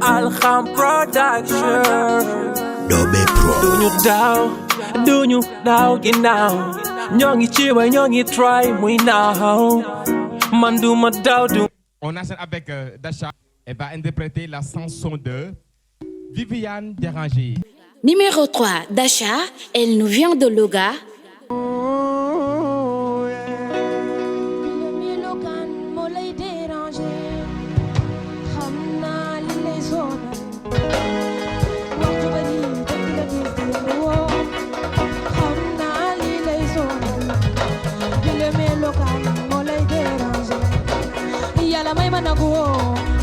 Alham Production. Dobe Pro. Do you down, ginnaaw ñoo ngi ci way ñoo ngi try muy naaw man du ma daw du. On enchaîne avec Dasha. Elle va interpréter la chanson de Viviane Déranger. Numéro 3, Dasha, elle nous vient de Louga.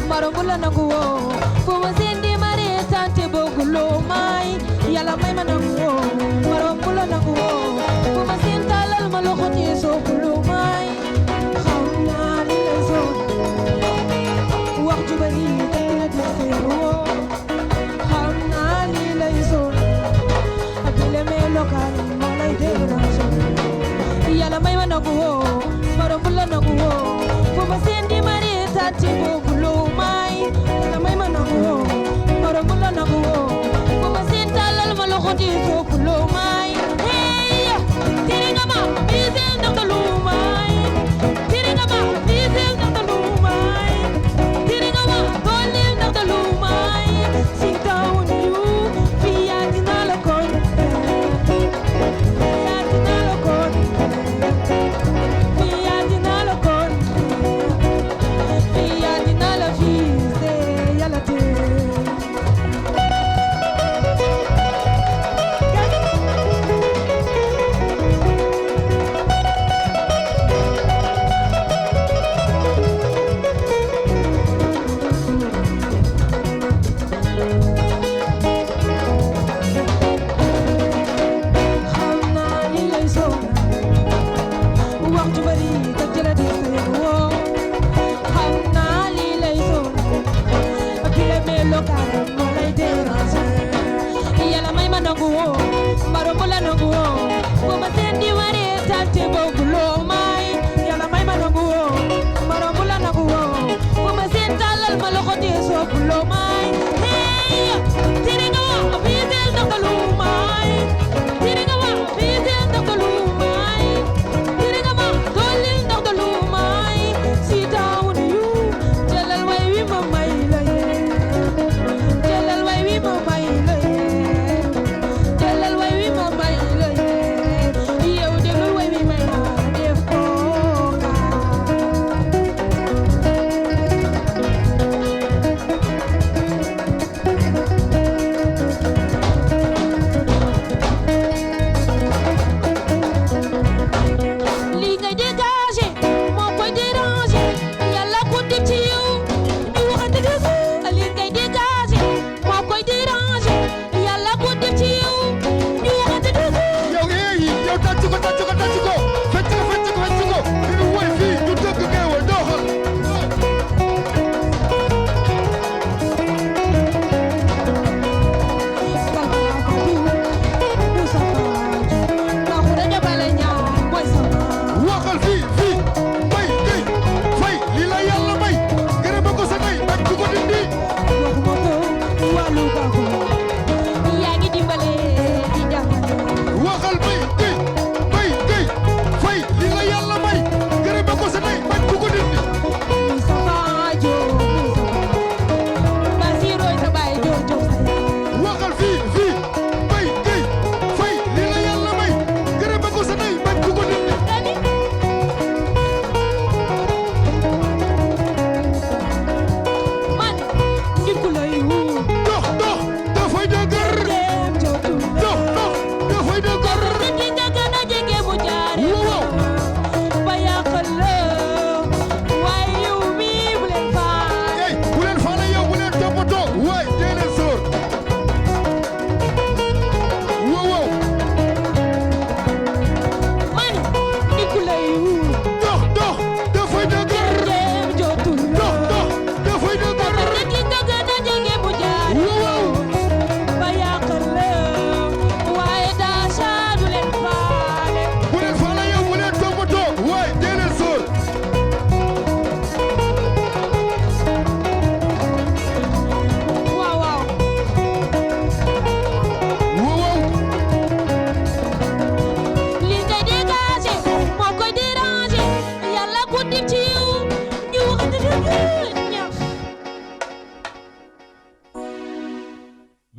Marongula nanguo, fuma sindi mare tante bogulo mai. Yala mai mananguo, marongula nanguo, fuma sinta lal malokoti so gulo mai. Khawna lilazo, waktu bari takla disero. Khawna lilazo, abile melokan malai derazo. Yala mai mananguo, marongula nanguo, fuma sindi mare tante bogulo.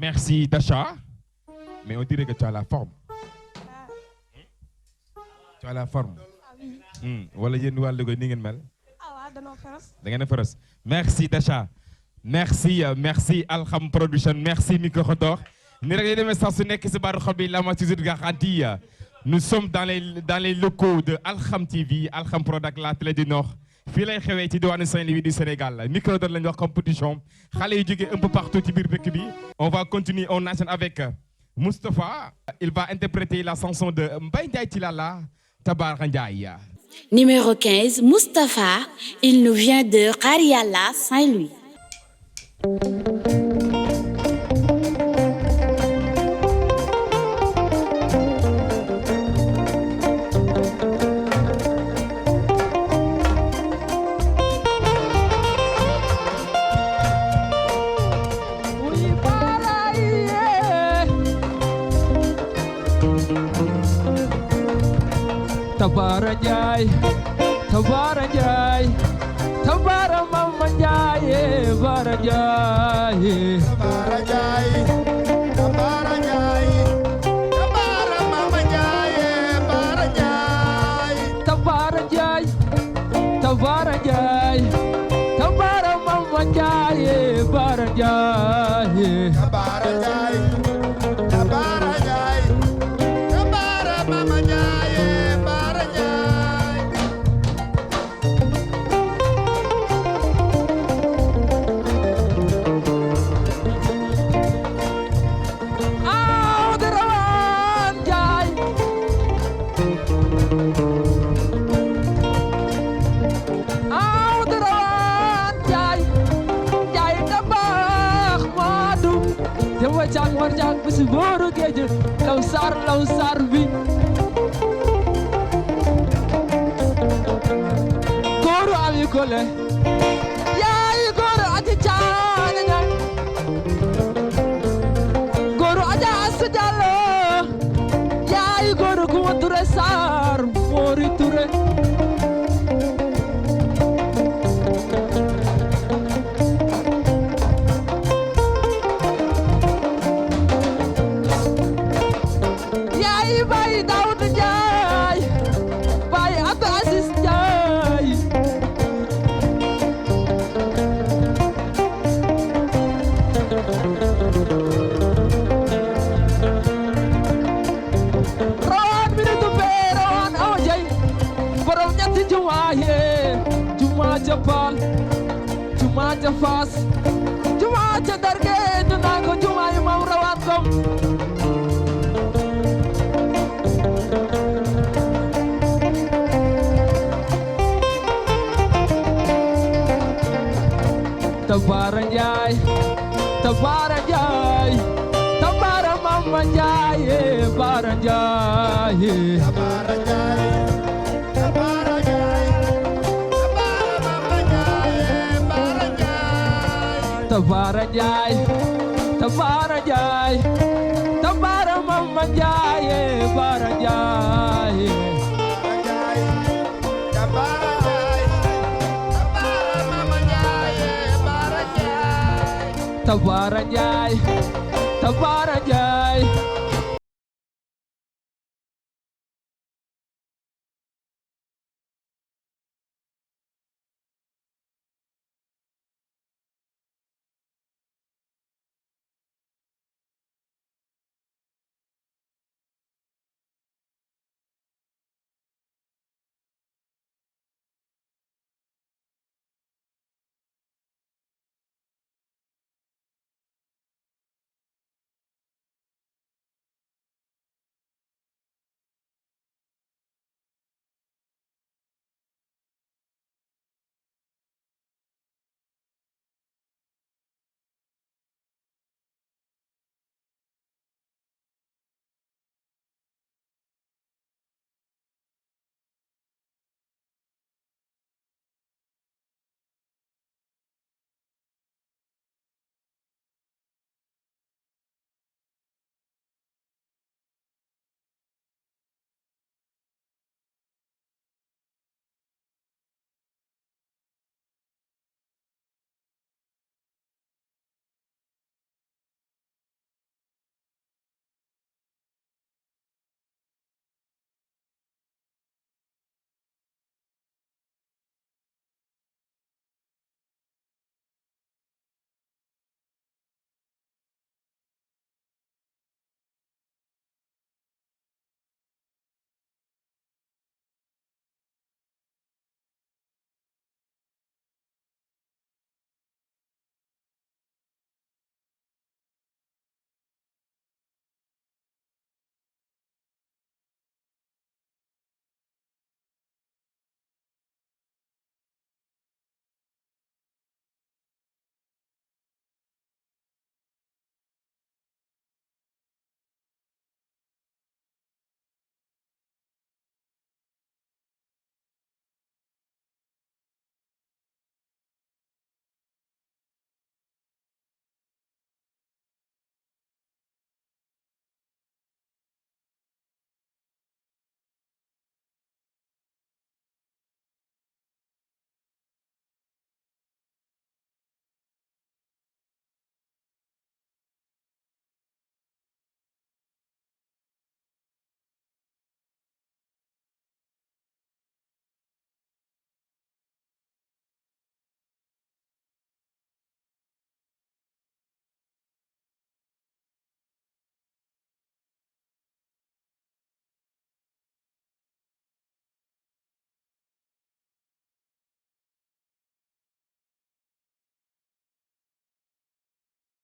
Merci Dacha. Mais on dirait que tu as la forme. Tu as la forme. Wala yéen waa Louga ni ngeen mel. Da ngeen a féroce. Merci Dacha. Merci Alham Production. Merci Micro Xotor. Ni rek les messages su nekk ci baaru xol bi la maturité garantie. Nous sommes dans les locaux de Alham TV, Alham Product, la télé du Nord. Fii lay xewee ci diwaanu Saint-Louis du Sénégal. Micro Xotor lañ wax compétition. Xale yu jógee un peu partout ci biir dëkk bi. On va continuer, on enchaîne avec Moustapha. Il va interpréter la chanson de Mbaye Ndiaye Tilala, Tabaraka Ndiaye. Numéro 15, Moustapha. Il nous vient de Kariala, Saint-Louis. Tabara Ndiaye, Tabara Ndiaye, Tabara Mama Ndiaye, Bara Ndiaye. Tabara Ndiaye, Tabara Ndiaye, Tabara Mama Ndiaye, Bara Ndiaye. Tabara Ndiaye, Tabara Ndiaye, Tabara Mama Ndiaye, Bara Ndiaye. Tabara Ndiaye, Tabara Ndiaye, Tabara Mama Ndiaye, Bara Ndiaye. Awdarawan Ndiaye, Awdarawan Ndiaye, Ndiaye tabax Modou. Te wajang warjang bisi boru géej law sar bi. Góoru Ami Kole, yaay góoru aji caane ñang. Góoru aja Asu Jallo, yaay góoru Kuma Ture Sarr, Mori Ture. Yaay Baye Daouda Ndiaye, Baye Abdou Aziz Ndiaye. Rawan mi du bee rawan awa jay, borom ñetti jumaa yee, jumaa ca Paal, jumaa ca Faas, jumaa ca Darge, du naa ko jumaa yi Maam Rawan Ngom. Tabara Ndiaye, Tabara Ndiaye, Tabara Mama Ndiaye, Bara Ndiaye. Tabara Ndiaye, Tabara Ndiaye, Tabara Mama Ndiaye, Bara Ndiaye. Tabara Ndiaye, Tabara Ndiaye, Tabara Mama Ndiaye, Bara Ndiaye. Tabara Ndiaye, Tabara Mama Ndiaye, Bara Ndiaye. Tabara Ndiaye, Tabara Ndiaye,